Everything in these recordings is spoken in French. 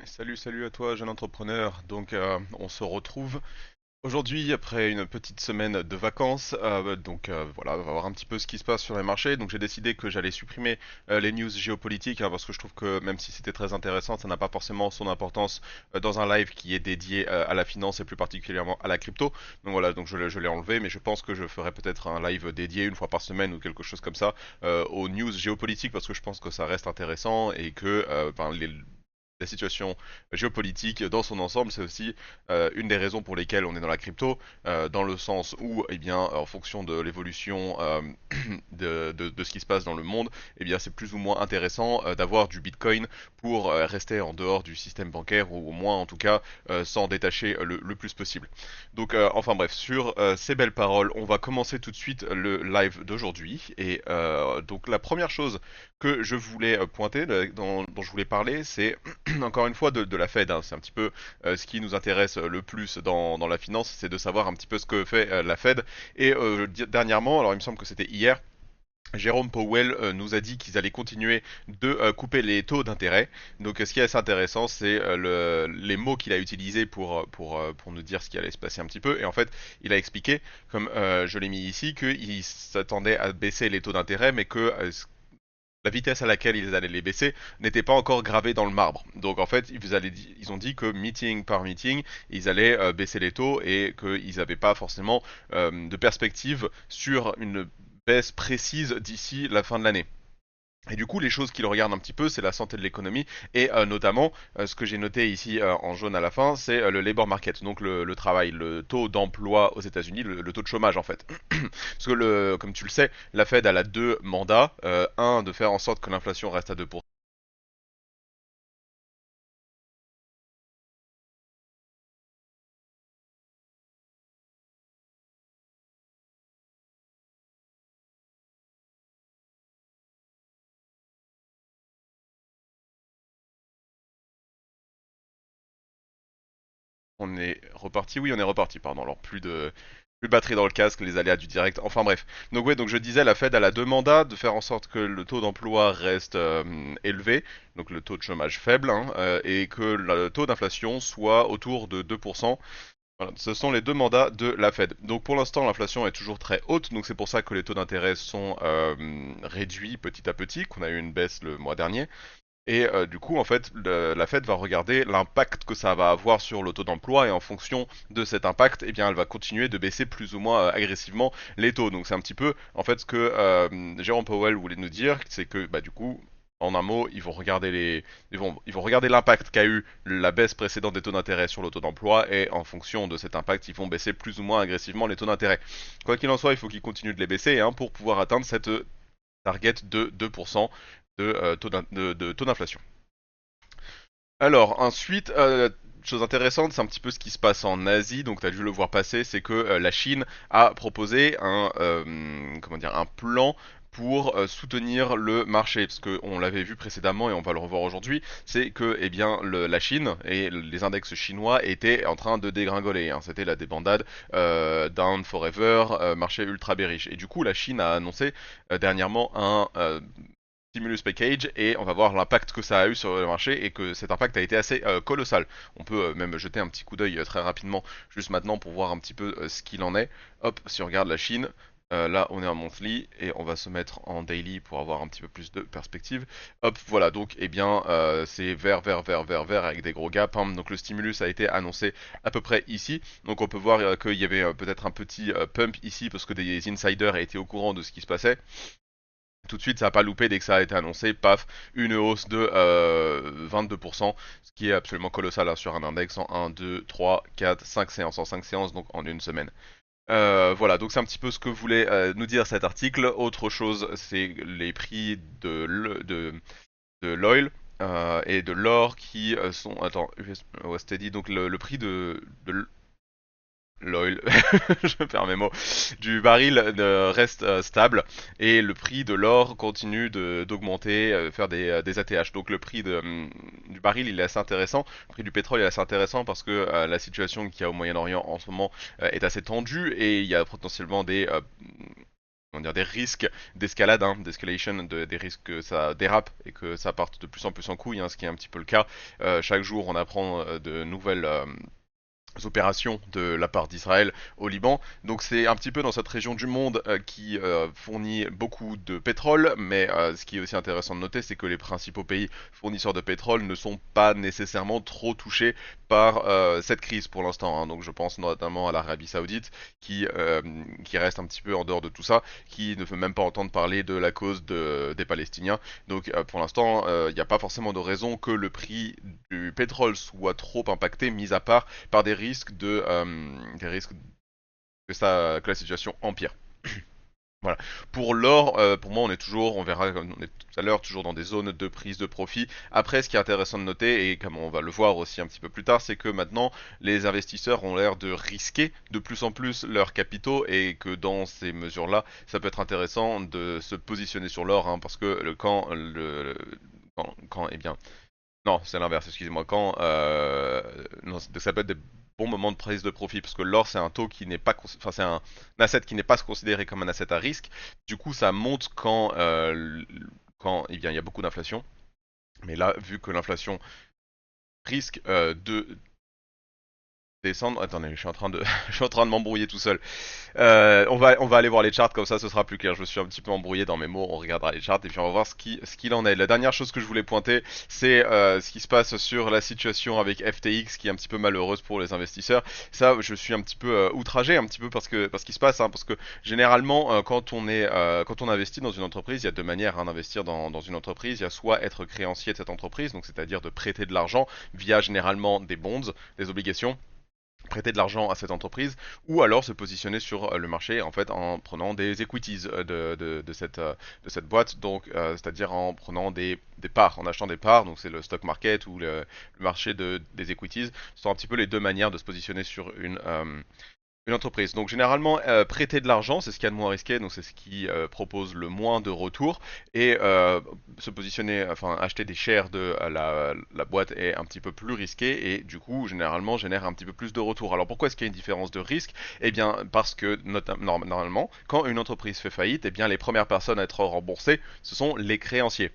Salut à toi, jeune entrepreneur. On se retrouve aujourd'hui après une petite semaine de vacances. Voilà, on va voir un petit peu ce qui se passe sur les marchés. Donc, j'ai décidé que j'allais supprimer les news géopolitiques parce que je trouve que même si c'était très intéressant, ça n'a pas forcément son importance dans un live qui est dédié à la finance et plus particulièrement à la crypto. Donc voilà, donc je l'ai enlevé, mais je pense que je ferai peut-être un live dédié une fois par semaine ou quelque chose comme ça aux news géopolitiques parce que je pense que ça reste intéressant et que la situation géopolitique dans son ensemble, c'est aussi une des raisons pour lesquelles on est dans la crypto, dans le sens où, eh bien, en fonction de l'évolution de ce qui se passe dans le monde, eh bien, c'est plus ou moins intéressant d'avoir du Bitcoin pour rester en dehors du système bancaire ou au moins, en tout cas, s'en détacher le plus possible. Enfin bref, sur ces belles paroles, on va commencer tout de suite le live d'aujourd'hui. Donc, la première chose que je voulais pointer, dont je voulais parler, c'est encore une fois de la Fed, hein. C'est un petit peu ce qui nous intéresse le plus dans la finance, c'est de savoir un petit peu ce que fait la Fed. Dernièrement, alors il me semble que c'était hier, Jérôme Powell nous a dit qu'ils allaient continuer de couper les taux d'intérêt. Donc ce qui est assez intéressant, c'est les mots qu'il a utilisés pour nous dire ce qui allait se passer un petit peu. Et en fait, il a expliqué, comme je l'ai mis ici, qu'il s'attendait à baisser les taux d'intérêt, mais que la vitesse à laquelle ils allaient les baisser n'était pas encore gravée dans le marbre. Donc en fait, ils ont dit que meeting par meeting, ils allaient baisser les taux et qu'ils n'avaient pas forcément de perspective sur une baisse précise d'ici la fin de l'année. Et du coup, les choses qu'ils regardent un petit peu, c'est la santé de l'économie et notamment, ce que j'ai noté ici en jaune à la fin, c'est le labor market, donc le travail, le taux d'emploi aux États-Unis, le taux de chômage en fait. Parce que comme tu le sais, la Fed elle a deux mandats, un de faire en sorte que l'inflation reste à 2%. On est reparti, oui, on est reparti, pardon. Alors plus de batterie dans le casque, les aléas du direct. Enfin bref. Donc ouais, donc je disais, la Fed elle a deux mandats de faire en sorte que le taux d'emploi reste élevé, donc le taux de chômage faible, hein, et que le taux d'inflation soit autour de 2%. Voilà, ce sont les deux mandats de la Fed. Donc pour l'instant, l'inflation est toujours très haute, donc c'est pour ça que les taux d'intérêt sont réduits petit à petit, qu'on a eu une baisse le mois dernier. Et du coup, en fait, la Fed va regarder l'impact que ça va avoir sur le taux d'emploi et en fonction de cet impact, eh bien, elle va continuer de baisser plus ou moins agressivement les taux. Donc c'est un petit peu, en fait, ce que Jérôme Powell voulait nous dire, c'est que, bah, du coup, en un mot, ils vont regarder l'impact qu'a eu la baisse précédente des taux d'intérêt sur le taux d'emploi et en fonction de cet impact, ils vont baisser plus ou moins agressivement les taux d'intérêt. Quoi qu'il en soit, il faut qu'ils continuent de les baisser hein, pour pouvoir atteindre cette target de 2% de taux d'inflation. Alors, ensuite, chose intéressante, c'est un petit peu ce qui se passe en Asie. Donc, tu as dû le voir passer, c'est que la Chine a proposé comment dire, un plan pour soutenir le marché, parce qu'on l'avait vu précédemment et on va le revoir aujourd'hui, c'est que eh bien la Chine et les index chinois étaient en train de dégringoler, hein. C'était la débandade, down forever, marché ultra bearish. Et du coup, la Chine a annoncé dernièrement un stimulus package et on va voir l'impact que ça a eu sur le marché et que cet impact a été assez colossal. On peut même jeter un petit coup d'œil très rapidement juste maintenant pour voir un petit peu ce qu'il en est. Hop, si on regarde la Chine, là on est en monthly et on va se mettre en daily pour avoir un petit peu plus de perspective. Hop, voilà, donc eh bien c'est vert, vert, vert, vert, vert avec des gros gaps, hein. Donc le stimulus a été annoncé à peu près ici. Donc on peut voir qu'il y avait peut-être un petit pump ici parce que des insiders étaient au courant de ce qui se passait. Tout de suite, ça n'a pas loupé dès que ça a été annoncé, paf, une hausse de 22%, ce qui est absolument colossal hein, sur un index en 1, 2, 3, 4, 5 séances, en 5 séances, donc en une semaine. Voilà, donc c'est un petit peu ce que voulait nous dire cet article. Autre chose, c'est les prix de l'oil et de l'or qui sont... Attends, US Steady, donc le prix de l'oil, je perds mes mots, du baril reste stable et le prix de l'or continue d'augmenter, faire des ATH. Donc le prix du baril il est assez intéressant, le prix du pétrole est assez intéressant parce que la situation qu'il y a au Moyen-Orient en ce moment est assez tendue et il y a potentiellement comment dire, des risques d'escalade, hein, d'escalation, des risques que ça dérape et que ça parte de plus en plus en couille, hein, ce qui est un petit peu le cas. Chaque jour, on apprend de nouvelles opérations de la part d'Israël au Liban. Donc c'est un petit peu dans cette région du monde qui fournit beaucoup de pétrole, mais ce qui est aussi intéressant de noter, c'est que les principaux pays fournisseurs de pétrole ne sont pas nécessairement trop touchés par cette crise pour l'instant, hein. Donc je pense notamment à l'Arabie Saoudite qui reste un petit peu en dehors de tout ça, qui ne veut même pas entendre parler de la cause des Palestiniens. Donc pour l'instant, il n'y a pas forcément de raison que le prix du pétrole soit trop impacté, mis à part par des risques que la situation empire. Voilà. Pour l'or, pour moi, on est toujours, on verra comme on est tout à l'heure, toujours dans des zones de prise de profit. Après, ce qui est intéressant de noter, et comme on va le voir aussi un petit peu plus tard, c'est que maintenant, les investisseurs ont l'air de risquer de plus en plus leurs capitaux et que dans ces mesures-là, ça peut être intéressant de se positionner sur l'or, hein, parce que eh bien, non, c'est l'inverse, excusez-moi. Non, ça peut être des bons moments de prise de profit parce que l'or c'est un taux qui n'est pas, enfin c'est un asset qui n'est pas considéré comme un asset à risque. Du coup, ça monte quand eh bien, il y a beaucoup d'inflation. Mais là, vu que l'inflation risque de descendre, attendez, je suis en train de, je suis en train de m'embrouiller tout seul. On va aller voir les charts, comme ça ce sera plus clair. Je me suis un petit peu embrouillé dans mes mots, on regardera les charts et puis on va voir ce qu'il en est. La dernière chose que je voulais pointer, c'est ce qui se passe sur la situation avec FTX qui est un petit peu malheureuse pour les investisseurs. Ça, je suis un petit peu outragé, un petit peu parce qu'il se passe, hein, parce que généralement quand on investit dans une entreprise, il y a deux manières hein, d'investir dans une entreprise. Il y a soit être créancier de cette entreprise, donc c'est-à-dire de prêter de l'argent via généralement des bonds, des obligations prêter de l'argent à cette entreprise ou alors se positionner sur le marché en fait en prenant des equities de cette boîte donc c'est-à-dire en prenant des parts en achetant des parts donc c'est le stock market ou le marché des equities ce sont un petit peu les deux manières de se positionner sur une entreprise. Donc généralement, prêter de l'argent, c'est ce qu'il y a de moins risqué, donc c'est ce qui propose le moins de retour. Et se positionner, enfin acheter des shares de la boîte est un petit peu plus risqué et du coup, généralement, génère un petit peu plus de retour. Alors pourquoi est-ce qu'il y a une différence de risque? Eh bien, parce que normalement, quand une entreprise fait faillite, eh bien les premières personnes à être remboursées, ce sont les créanciers.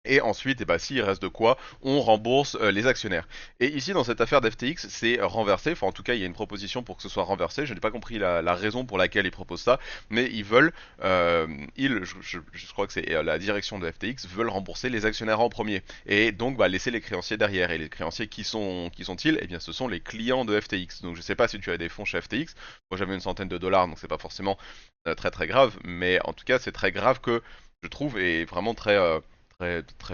Et ensuite, eh ben, s'il reste de quoi, on rembourse les actionnaires. Et ici, dans cette affaire d'FTX, c'est renversé. Enfin, en tout cas, il y a une proposition pour que ce soit renversé. Je n'ai pas compris la raison pour laquelle ils proposent ça, mais ils veulent, je crois que c'est la direction de FTX, veulent rembourser les actionnaires en premier. Et donc, bah, laisser les créanciers derrière. Et les créanciers, qui sont-ils? Eh bien, ce sont les clients de FTX. Donc, je ne sais pas si tu as des fonds chez FTX. Moi, j'avais une centaine de dollars, donc c'est pas forcément très très grave. Mais en tout cas, c'est très grave que je trouve et vraiment très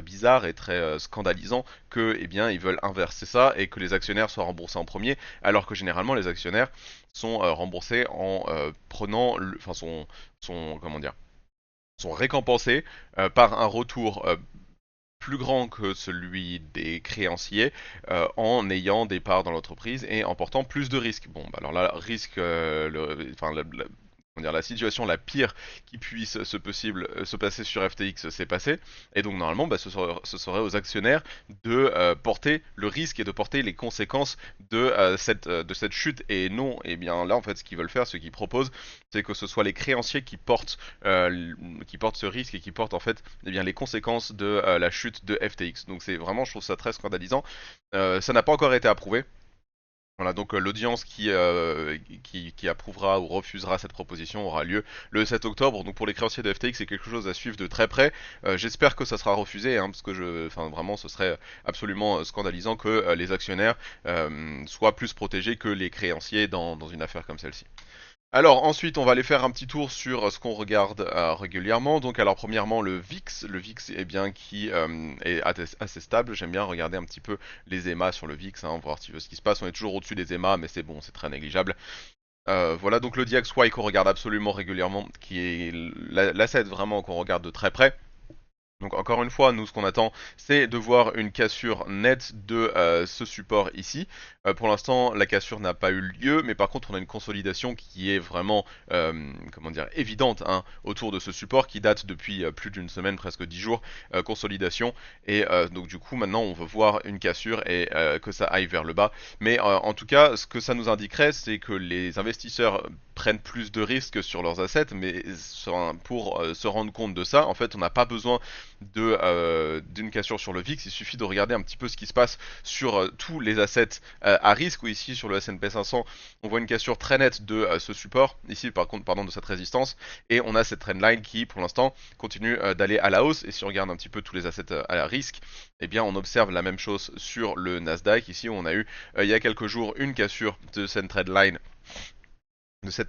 bizarre et très scandalisant que eh bien ils veulent inverser ça et que les actionnaires soient remboursés en premier alors que généralement les actionnaires sont remboursés en prenant enfin sont comment dire sont récompensés par un retour plus grand que celui des créanciers en ayant des parts dans l'entreprise et en portant plus de risques. Bon, bah alors là, risque, enfin, comment dire, la situation la pire qui puisse se passer sur FTX s'est passé, et donc normalement bah, ce serait aux actionnaires de porter le risque et de porter les conséquences de cette chute, et non, et bien là en fait ce qu'ils veulent faire, ce qu'ils proposent, c'est que ce soit les créanciers qui portent ce risque et qui portent en fait eh bien, les conséquences de la chute de FTX. Donc c'est vraiment, je trouve ça très scandalisant. Ça n'a pas encore été approuvé. Voilà, donc l'audience qui approuvera ou refusera cette proposition aura lieu le 7 octobre. Donc pour les créanciers de FTX, c'est quelque chose à suivre de très près. J'espère que ça sera refusé, hein, parce que enfin vraiment, ce serait absolument scandalisant que les actionnaires soient plus protégés que les créanciers dans une affaire comme celle-ci. Alors ensuite on va aller faire un petit tour sur ce qu'on regarde régulièrement. Donc alors premièrement le VIX eh bien qui est assez stable. J'aime bien regarder un petit peu les EMA sur le VIX, hein, voir ce qui se passe. On est toujours au-dessus des EMA mais c'est bon, c'est très négligeable. Voilà donc le DXY qu'on regarde absolument régulièrement, qui est l'asset vraiment qu'on regarde de très près. Donc encore une fois, nous ce qu'on attend, c'est de voir une cassure nette de ce support ici. Pour l'instant, la cassure n'a pas eu lieu, mais par contre, on a une consolidation qui est vraiment, comment dire, évidente hein, autour de ce support qui date depuis plus d'une semaine, presque 10 jours, consolidation. Et donc du coup, maintenant, on veut voir une cassure et que ça aille vers le bas. Mais en tout cas, ce que ça nous indiquerait, c'est que les investisseurs prennent plus de risques sur leurs assets, mais pour se rendre compte de ça, en fait, on n'a pas besoin d'une cassure sur le VIX, il suffit de regarder un petit peu ce qui se passe sur tous les assets à risque, ou ici sur le S&P 500, on voit une cassure très nette de ce support, ici par contre, pardon, de cette résistance, et on a cette trendline qui, pour l'instant, continue d'aller à la hausse, et si on regarde un petit peu tous les assets à risque, eh bien on observe la même chose sur le Nasdaq, ici on a eu il y a quelques jours une cassure de cette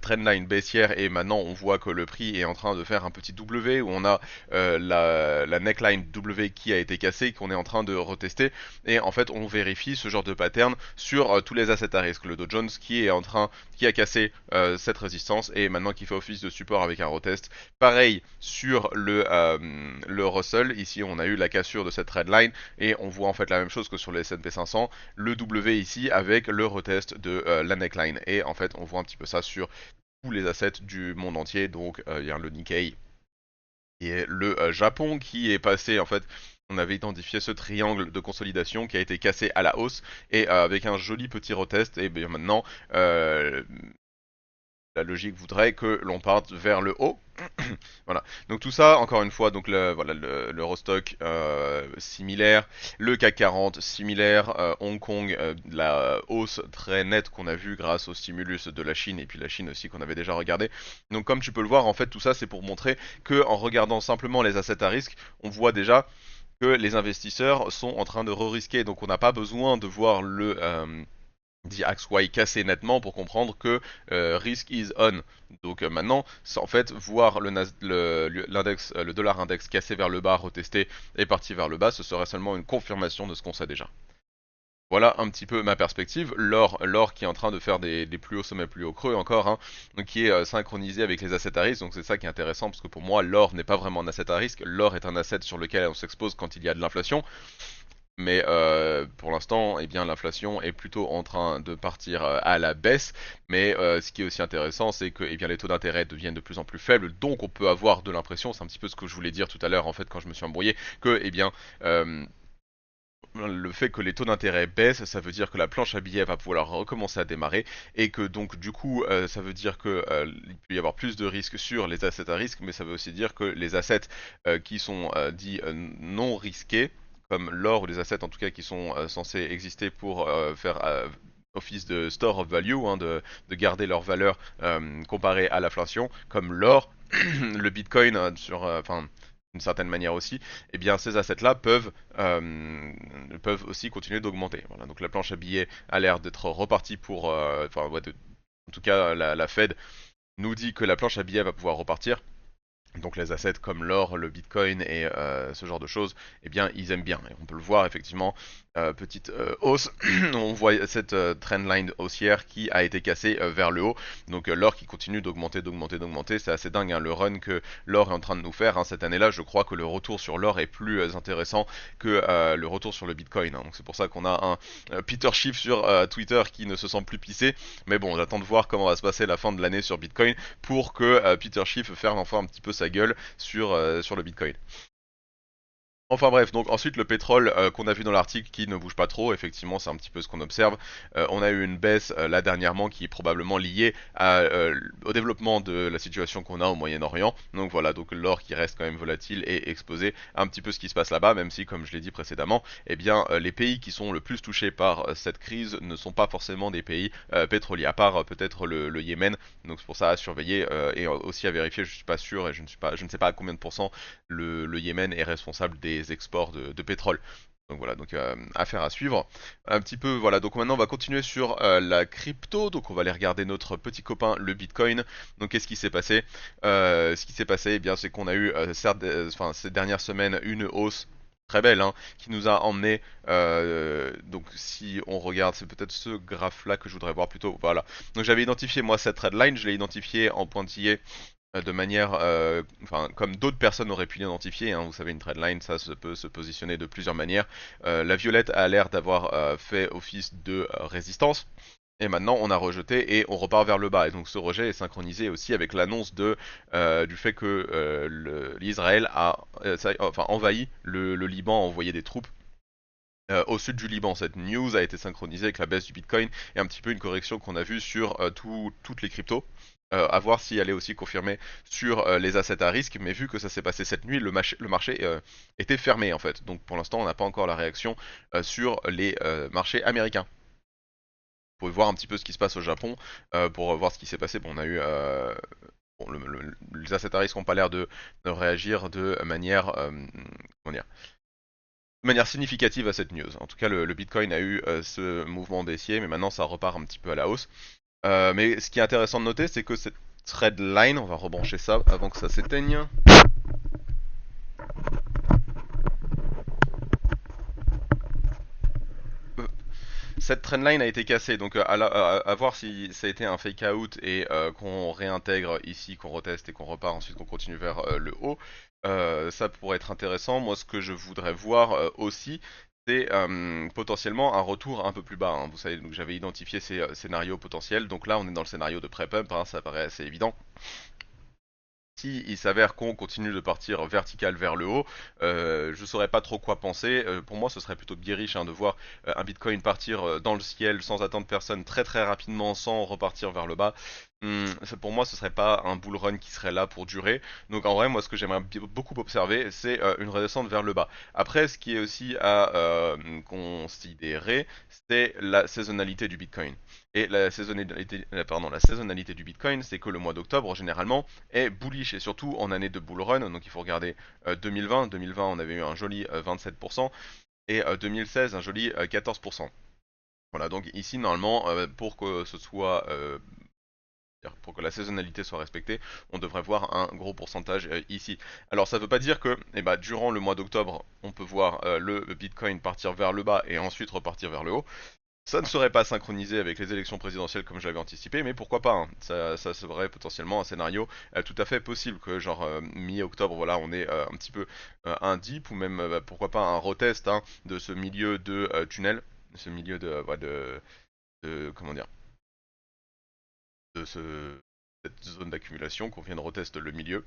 trendline baissière et maintenant on voit que le prix est en train de faire un petit W où on a la neckline W qui a été cassée qu'on est en train de retester et en fait on vérifie ce genre de pattern sur tous les assets à risque. Le Dow Jones qui a cassé cette résistance et maintenant qui fait office de support avec un retest. Pareil sur le Russell, ici on a eu la cassure de cette trendline et on voit en fait la même chose que sur le S&P 500, le W ici avec le retest de la neckline et en fait on voit un petit peu ça sur tous les assets du monde entier. Donc il y a le Nikkei et le Japon qui est passé en fait. On avait identifié ce triangle de consolidation qui a été cassé à la hausse et avec un joli petit retest. Et bien maintenant, la logique voudrait que l'on parte vers le haut. Voilà. Donc tout ça, encore une fois, donc voilà, l'Eurostock similaire, le CAC 40 similaire, Hong Kong, la hausse très nette qu'on a vue grâce au stimulus de la Chine et puis la Chine aussi qu'on avait déjà regardé. Donc comme tu peux le voir, en fait tout ça c'est pour montrer que en regardant simplement les assets à risque, on voit déjà que les investisseurs sont en train de re-risquer. Donc on n'a pas besoin de voir le dit XY cassé nettement pour comprendre que risk is on. Donc maintenant, c'est en fait voir l'index, le dollar index cassé vers le bas, retesté et parti vers le bas, ce serait seulement une confirmation de ce qu'on sait déjà. Voilà un petit peu ma perspective. L'or qui est en train de faire des plus hauts sommets, plus hauts creux encore, hein, donc qui est synchronisé avec les assets à risque. Donc c'est ça qui est intéressant parce que pour moi, l'or n'est pas vraiment un asset à risque. L'or est un asset sur lequel on s'expose quand il y a de l'inflation. Mais pour l'instant, eh bien, l'inflation est plutôt en train de partir à la baisse. Mais ce qui est aussi intéressant, c'est que eh bien, les taux d'intérêt deviennent de plus en plus faibles. Donc on peut avoir de l'impression, c'est un petit peu ce que je voulais dire tout à l'heure en fait quand je me suis embrouillé, que eh bien, le fait que les taux d'intérêt baissent, ça veut dire que la planche à billets va pouvoir recommencer à démarrer et que donc du coup ça veut dire que il peut y avoir plus de risques sur les assets à risque, mais ça veut aussi dire que les assets qui sont dits non risqués, comme l'or ou les assets en tout cas qui sont censés exister pour faire office de store of value, hein, de garder leur valeur comparée à l'inflation, comme l'or, le bitcoin enfin d'une certaine manière aussi, eh bien ces assets-là peuvent aussi continuer d'augmenter. Voilà, donc la planche à billets a l'air d'être repartie pour, enfin ouais, en tout cas la Fed nous dit que la planche à billets va pouvoir repartir. Donc les assets comme l'or, le bitcoin et ce genre de choses, eh bien ils aiment bien. Et on peut le voir effectivement, petite hausse, on voit cette trendline haussière qui a été cassée vers le haut. Donc l'or qui continue d'augmenter, d'augmenter, d'augmenter, c'est assez dingue hein, le run que l'or est en train de nous faire. Hein. Cette année-là, je crois que le retour sur l'or est plus intéressant que le retour sur le bitcoin. Hein. Donc c'est pour ça qu'on a un Peter Schiff sur Twitter qui ne se sent plus pissé. Mais bon, j'attends de voir comment va se passer la fin de l'année sur bitcoin pour que Peter Schiff ferme enfin un petit peu sa gueule sur le Bitcoin. Enfin bref, donc ensuite le pétrole qu'on a vu dans l'article qui ne bouge pas trop, effectivement c'est un petit peu ce qu'on observe. On a eu une baisse là dernièrement qui est probablement liée au développement de la situation qu'on a au Moyen-Orient. Donc voilà, donc l'or qui reste quand même volatile et exposé à un petit peu ce qui se passe là-bas, même si comme je l'ai dit précédemment, eh bien les pays qui sont le plus touchés par cette crise ne sont pas forcément des pays pétroliers, à part peut-être le Yémen. Donc c'est pour ça à surveiller et aussi à vérifier, je suis pas sûr et je ne sais pas à combien de pourcents le Yémen est responsable des exports de pétrole. Donc voilà, donc affaire à suivre. Un petit peu, voilà, donc maintenant on va continuer sur la crypto, donc on va aller regarder notre petit copain le Bitcoin. Donc qu'est-ce qui s'est passé Ce qui s'est passé, eh bien, c'est qu'on a eu certes, enfin, ces dernières semaines une hausse très belle hein, qui nous a emmené donc si on regarde c'est peut-être ce graphe là que je voudrais voir plutôt voilà donc j'avais identifié moi cette redline je l'ai identifié en pointillé de manière, enfin, comme d'autres personnes auraient pu l'identifier, hein, vous savez, une trendline, ça peut se positionner de plusieurs manières. La violette a l'air d'avoir fait office de résistance. Et maintenant, on a rejeté et on repart vers le bas. Et donc, ce rejet est synchronisé aussi avec l'annonce du fait que l'Israël a enfin, envahi le Liban, a envoyé des troupes au sud du Liban. Cette news a été synchronisée avec la baisse du Bitcoin et un petit peu une correction qu'on a vue sur toutes les cryptos. À voir si elle est aussi confirmée sur les assets à risque, mais vu que ça s'est passé cette nuit, le marché était fermé en fait. Donc pour l'instant, on n'a pas encore la réaction sur les marchés américains. Vous pouvez voir un petit peu ce qui se passe au Japon pour voir ce qui s'est passé. Bon, on a eu bon, les assets à risque n'ont pas l'air de réagir de manière comment dire, de manière significative à cette news. En tout cas, le Bitcoin a eu ce mouvement baissier, mais maintenant ça repart un petit peu à la hausse. Mais ce qui est intéressant de noter, c'est que cette thread line, on va rebrancher ça avant que ça s'éteigne. Cette trendline a été cassée, donc à voir si ça a été un fake out et qu'on réintègre ici, qu'on reteste et qu'on repart ensuite, qu'on continue vers le haut. Ça pourrait être intéressant. Moi, ce que je voudrais voir aussi, c'est potentiellement un retour un peu plus bas, hein. Vous savez, donc j'avais identifié ces scénarios potentiels. Donc là, on est dans le scénario de pré-pump, hein, ça paraît assez évident. Si il s'avère qu'on continue de partir vertical vers le haut, je saurais pas trop quoi penser. Pour moi, ce serait plutôt bearish hein, de voir un Bitcoin partir dans le ciel sans attendre personne très très rapidement, sans repartir vers le bas. Pour moi, ce serait pas un bull run qui serait là pour durer. Donc en vrai, moi, ce que j'aimerais beaucoup observer, c'est une redescente vers le bas. Après, ce qui est aussi à considérer, c'est la saisonnalité du Bitcoin. Et la saisonnalité du Bitcoin, c'est que le mois d'octobre, généralement, est bullish et surtout en année de bull run. Donc il faut regarder 2020. 2020, on avait eu un joli 27% et 2016 un joli 14%. Voilà, donc ici normalement pour que ce soit pour que la saisonnalité soit respectée, on devrait voir un gros pourcentage ici. Alors ça ne veut pas dire que durant le mois d'octobre, on peut voir le Bitcoin partir vers le bas et ensuite repartir vers le haut. Ça ne serait pas synchronisé avec les élections présidentielles comme j'avais anticipé, mais pourquoi pas hein. Ça serait potentiellement un scénario tout à fait possible que genre mi-octobre, voilà, on ait un petit peu un dip ou même pourquoi pas un retest hein, de ce milieu de tunnel, de ce milieu de comment dire, de cette zone d'accumulation, qu'on vienne retester le milieu,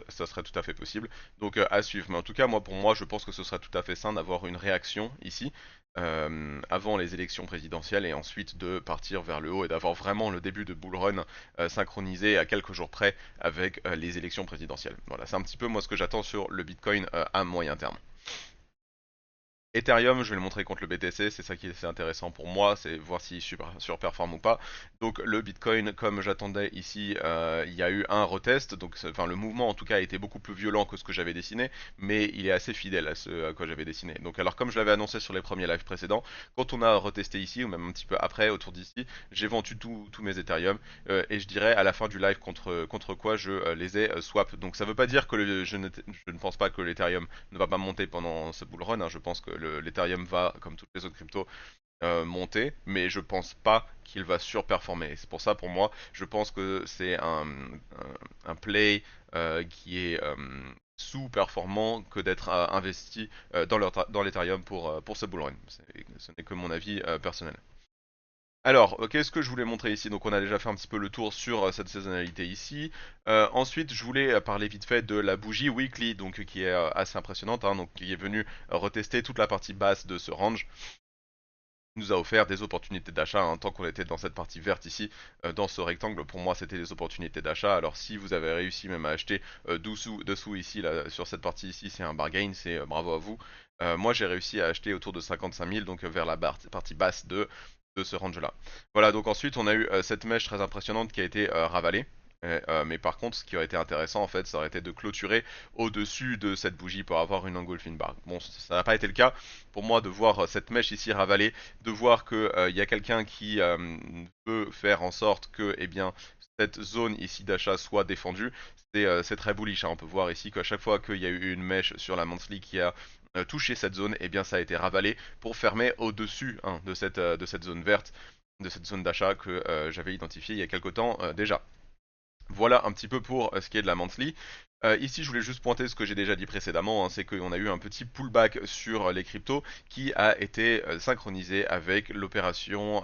ça serait tout à fait possible. Donc à suivre. Mais en tout cas, moi pour moi, je pense que ce serait tout à fait sain d'avoir une réaction ici avant les élections présidentielles et ensuite de partir vers le haut et d'avoir vraiment le début de bull run synchronisé à quelques jours près avec les élections présidentielles. Voilà, c'est un petit peu moi ce que j'attends sur le Bitcoin à moyen terme. Ethereum, je vais le montrer contre le BTC, c'est ça qui est assez intéressant pour moi, c'est voir s'il surperforme ou pas. Donc le Bitcoin, comme j'attendais ici, il y a eu un retest, donc enfin le mouvement en tout cas a été beaucoup plus violent que ce que j'avais dessiné, mais il est assez fidèle à ce à quoi j'avais dessiné. Donc alors comme je l'avais annoncé sur les premiers lives précédents, quand on a retesté ici, ou même un petit peu après, autour d'ici, j'ai vendu tous mes Ethereum, et je dirais à la fin du live contre quoi je les ai swap. Donc ça veut pas dire que je ne pense pas que l'Ethereum ne va pas monter pendant ce bull run, hein. Je pense que l'Ethereum va, comme toutes les autres cryptos, monter, mais je pense pas qu'il va surperformer. Et c'est pour ça, pour moi, je pense que c'est un play qui est sous-performant que d'être investi dans l'Ethereum pour ce bull run. Ce n'est que mon avis personnel. Alors, qu'est-ce que je voulais montrer ici? Donc on a déjà fait un petit peu le tour sur cette saisonnalité ici. Ensuite, je voulais parler vite fait de la bougie weekly, donc qui est assez impressionnante, hein, donc qui est venue retester toute la partie basse de ce range. Nous a offert des opportunités d'achat hein, tant qu'on était dans cette partie verte ici, dans ce rectangle. Pour moi, c'était des opportunités d'achat. Alors si vous avez réussi même à acheter dessous ici, là, sur cette partie ici, c'est un bargain, c'est bravo à vous. Moi, j'ai réussi à acheter autour de 55 000, donc vers la partie basse de ce range là. Voilà, donc ensuite on a eu cette mèche très impressionnante qui a été ravalée. Mais par contre, ce qui aurait été intéressant en fait, ça aurait été de clôturer au-dessus de cette bougie pour avoir une engulfing bar. Bon, ça n'a pas été le cas. Pour moi, de voir cette mèche ici ravalée, de voir que il y a quelqu'un qui veut faire en sorte que, eh bien, cette zone ici d'achat soit défendue, c'est très bullish, hein. On peut voir ici qu'à chaque fois qu'il y a eu une mèche sur la monthly qui a touché cette zone, eh bien, ça a été ravalé pour fermer au-dessus hein, de cette zone verte, de cette zone d'achat que j'avais identifiée il y a quelque temps déjà. Voilà un petit peu pour ce qui est de la monthly. Ici, je voulais juste pointer ce que j'ai déjà dit précédemment, hein, c'est qu'on a eu un petit pullback sur les cryptos qui a été synchronisé avec l'opération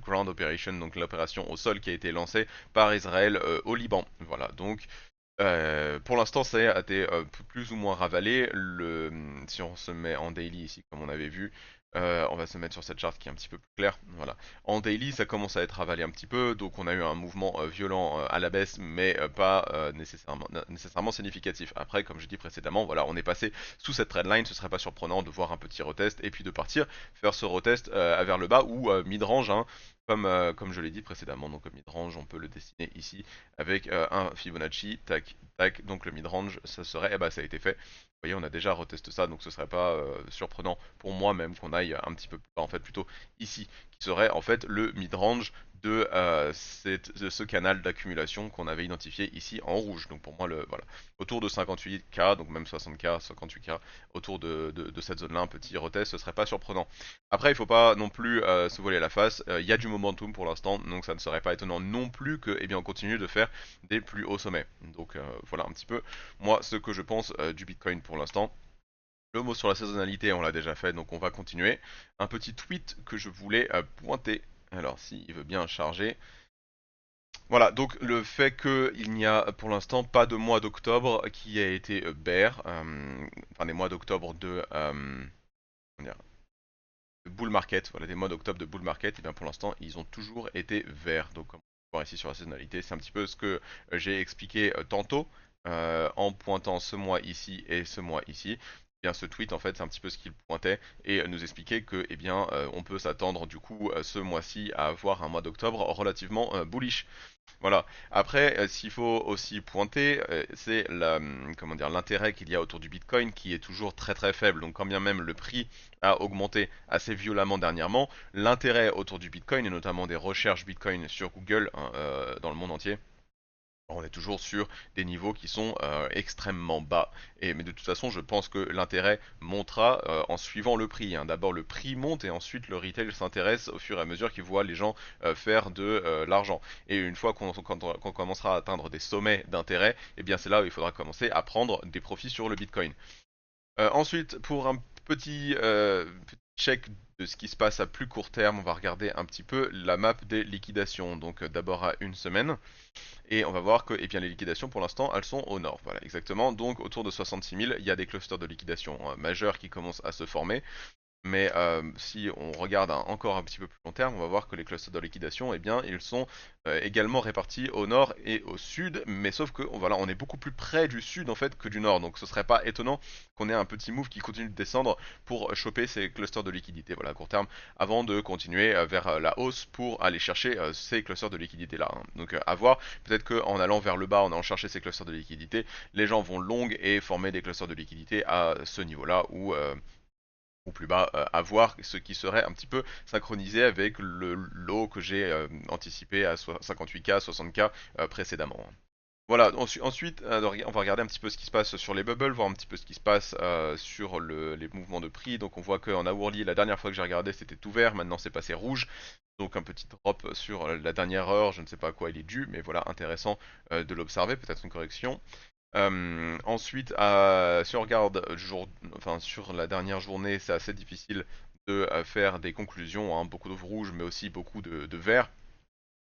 Ground Operation, donc l'opération au sol qui a été lancée par Israël au Liban. Voilà, donc pour l'instant, ça a été plus ou moins ravalé. Si on se met en daily ici, comme on avait vu, On va se mettre sur cette charte qui est un petit peu plus claire. Voilà. En daily, ça commence à être avalé un petit peu, donc on a eu un mouvement violent à la baisse, mais pas nécessairement significatif. Après, comme je dis précédemment, voilà, on est passé sous cette trendline, ce serait pas surprenant de voir un petit retest et puis de partir faire ce retest vers le bas ou mid-range, hein, comme je l'ai dit précédemment. Donc mid-range, on peut le dessiner ici avec un Fibonacci, tac, tac. Donc le mid-range, ça serait, eh ben, ça a été fait. Vous voyez, on a déjà retesté ça, donc ce serait pas surprenant pour moi même qu'on aille un petit peu plus bas, en fait plutôt ici, qui serait en fait le mid-range de ce canal d'accumulation qu'on avait identifié ici en rouge. Donc pour moi, voilà, autour de 58K, donc même 60K, 58K, autour de cette zone-là, un petit retest, ce serait pas surprenant. Après, il faut pas non plus se voiler la face. Il y a du momentum pour l'instant, donc ça ne serait pas étonnant non plus que, eh bien, on continue de faire des plus hauts sommets. Donc voilà un petit peu moi ce que je pense du Bitcoin pour l'instant. Le mot sur la saisonnalité, on l'a déjà fait, donc on va continuer. Un petit tweet que je voulais pointer. Alors, s'il veut bien charger. Voilà, donc le fait qu'il n'y a pour l'instant pas de mois d'octobre qui a été bear, enfin des mois d'octobre comment dire, de bull market, voilà, des mois d'octobre de bull market, et bien pour l'instant ils ont toujours été verts. Donc comme on peut voir ici sur la saisonnalité, c'est un petit peu ce que j'ai expliqué tantôt en pointant ce mois ici et ce mois ici. Eh bien, ce tweet en fait c'est un petit peu ce qu'il pointait et nous expliquait que eh bien on peut s'attendre du coup ce mois-ci à avoir un mois d'octobre relativement bullish. Voilà. Après, s'il faut aussi pointer, c'est comment dire, l'intérêt qu'il y a autour du Bitcoin qui est toujours très très faible. Donc quand bien même le prix a augmenté assez violemment dernièrement, l'intérêt autour du Bitcoin et notamment des recherches Bitcoin sur Google hein, dans le monde entier, on est toujours sur des niveaux qui sont extrêmement bas. Mais de toute façon, je pense que l'intérêt montera en suivant le prix, hein. D'abord, le prix monte et ensuite le retail s'intéresse au fur et à mesure qu'il voit les gens faire de l'argent. Et une fois qu'on commencera à atteindre des sommets d'intérêt, eh bien c'est là où il faudra commencer à prendre des profits sur le Bitcoin. Ensuite, pour un petit check de ce qui se passe à plus court terme, on va regarder un petit peu la map des liquidations. Donc d'abord à une semaine. Et on va voir que eh bien, les liquidations pour l'instant elles sont au nord. Voilà, exactement. Donc autour de 66 000, il y a des clusters de liquidation majeurs qui commencent à se former. Mais si on regarde encore un petit peu plus long terme, on va voir que les clusters de liquidation, eh bien, ils sont également répartis au nord et au sud, mais sauf que voilà, on est beaucoup plus près du sud en fait que du nord, donc ce serait pas étonnant qu'on ait un petit move qui continue de descendre pour choper ces clusters de liquidité, voilà, à court terme, avant de continuer vers la hausse pour aller chercher ces clusters de liquidité là. Hein. Donc à voir, peut-être qu'en allant vers le bas, en allant chercher ces clusters de liquidité, les gens vont long et former des clusters de liquidité à ce niveau-là où ou plus bas, à voir ce qui serait un petit peu synchronisé avec le lot que j'ai anticipé à 58K, 60K précédemment. Voilà, ensuite, on va regarder un petit peu ce qui se passe sur les bubbles, voir un petit peu ce qui se passe sur les mouvements de prix. Donc on voit qu'en hourly, la dernière fois que j'ai regardé, c'était tout vert, maintenant c'est passé rouge. Donc un petit drop sur la dernière heure, je ne sais pas à quoi il est dû, mais voilà, intéressant de l'observer, peut-être une correction. Ensuite, si on regarde enfin, sur la dernière journée, c'est assez difficile de faire des conclusions, hein, beaucoup de rouge, mais aussi beaucoup de vert.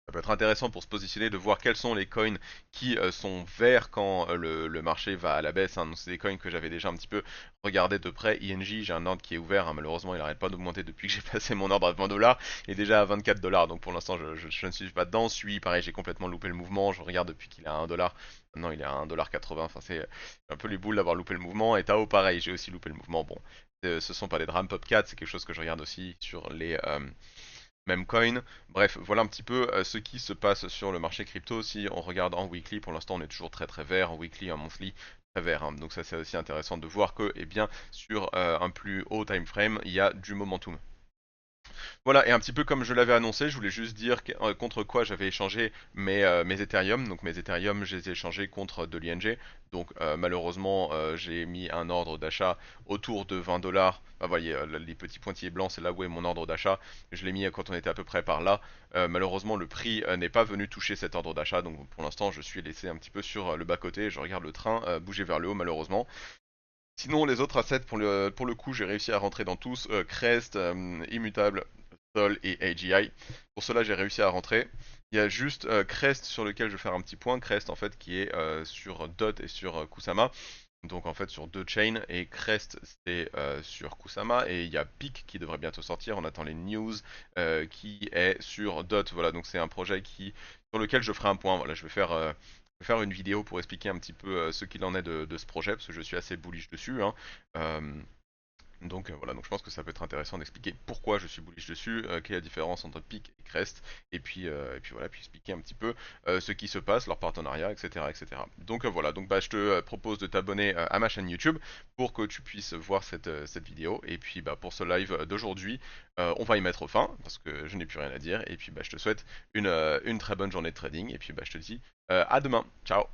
Ça peut être intéressant pour se positionner, de voir quels sont les coins qui sont verts quand le marché va à la baisse. Hein. Donc c'est des coins que j'avais déjà un petit peu regardé de près. INJ, j'ai un ordre qui est ouvert. Hein. Malheureusement, il n'arrête pas d'augmenter depuis que j'ai passé mon ordre à 20 dollars. Il est déjà à 24 dollars. Donc pour l'instant, je ne suis pas dedans. Suis, pareil, j'ai complètement loupé le mouvement. Je regarde depuis qu'il est à 1 dollar. Maintenant, il est à 1,80 $. Enfin, c'est un peu les boules d'avoir loupé le mouvement. Et Tao, pareil, j'ai aussi loupé le mouvement. Bon, ce sont pas des drames Popcat. C'est quelque chose que je regarde aussi sur les même coin. Bref, voilà un petit peu ce qui se passe sur le marché crypto. Si on regarde en weekly, pour l'instant on est toujours très très vert, en weekly, en monthly, très vert. Hein. Donc ça c'est aussi intéressant de voir que eh bien, sur un plus haut time frame, il y a du momentum. Voilà, et un petit peu comme je l'avais annoncé, je voulais juste dire contre quoi j'avais échangé mes Ethereum. Donc mes Ethereum, je les ai échangés contre de l'ING. Donc malheureusement, j'ai mis un ordre d'achat autour de 20 dollars. Vous voyez, les petits pointillés blancs, c'est là où est mon ordre d'achat. Je l'ai mis quand on était à peu près par là. Malheureusement, le prix n'est pas venu toucher cet ordre d'achat. Donc pour l'instant, je suis laissé un petit peu sur le bas-côté. Je regarde le train bouger vers le haut, malheureusement. Sinon, les autres assets, pour le coup, j'ai réussi à rentrer dans tous. Crest, Immutable, Sol et AGI. Pour cela, j'ai réussi à rentrer. Il y a juste Crest sur lequel je vais faire un petit point. Crest, en fait, qui est sur DOT et sur Kusama. Donc en fait sur deux chains et Crest c'est sur Kusama et il y a Peak qui devrait bientôt sortir, on attend les news qui est sur Dot. Voilà, donc c'est un projet sur lequel je ferai un point. Voilà, je vais faire une vidéo pour expliquer un petit peu ce qu'il en est de ce projet parce que je suis assez bullish dessus, hein. Euh, donc voilà, donc je pense que ça peut être intéressant d'expliquer pourquoi je suis bullish dessus, quelle est la différence entre Peak et Crest, et puis voilà, puis expliquer un petit peu ce qui se passe, leur partenariat, etc., etc. Donc voilà, donc bah je te propose de t'abonner à ma chaîne YouTube pour que tu puisses voir cette vidéo, et puis bah pour ce live d'aujourd'hui, on va y mettre fin parce que je n'ai plus rien à dire, et puis bah je te souhaite une très bonne journée de trading, et puis bah je te dis à demain, ciao.